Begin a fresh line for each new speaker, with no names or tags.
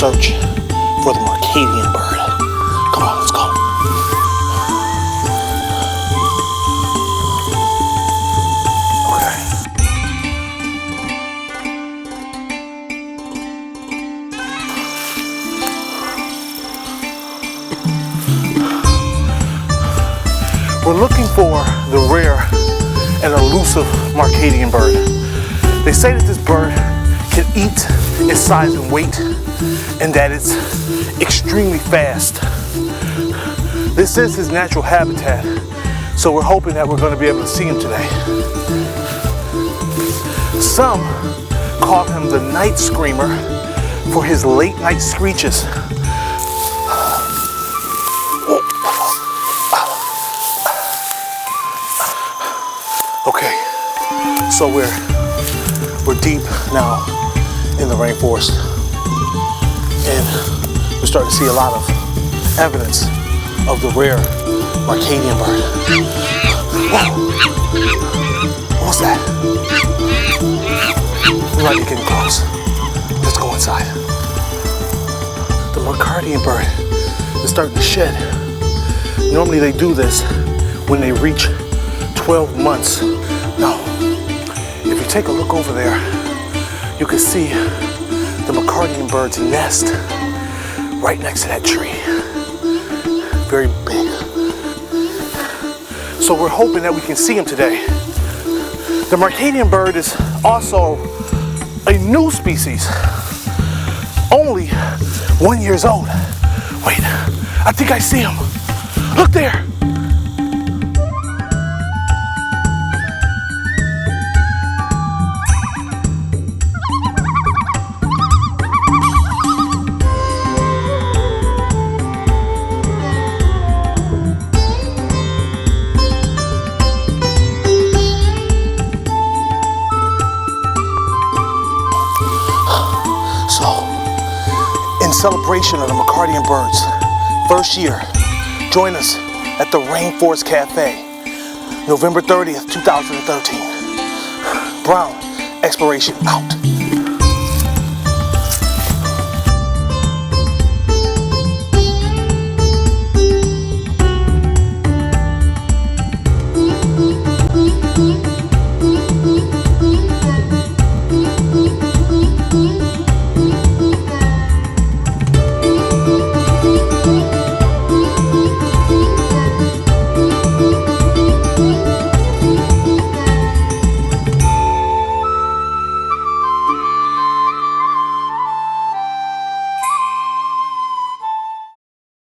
search for the Macardian bird. Come on, let's go. We're looking for the rare and elusive Macardian bird. They say that this bird can eat its size and weight and that it's extremely fast. This is his natural habitat, so we're hoping that we're going to be able to see him today. Some call him the night screamer for his late night screeches. Okay, so we're deep now in the rainforest, and we're starting to see a lot of evidence of the rare Macardian bird. Whoa! What was that? We might be getting close. Let's go inside. The Macardian bird is starting to shed. Normally they do this when they reach 12 months. Now, if you take a look over there, you can see the Macardian bird's nest right next to that tree. Very big. So we're hoping that we can see him today. The Macardian bird is also a new species, only 1 year old. Wait, I think I see him. Look there. In celebration of the Macardian Bird's first year, join us at the Rainforest Cafe, November 30th, 2013. Brown Exploration out.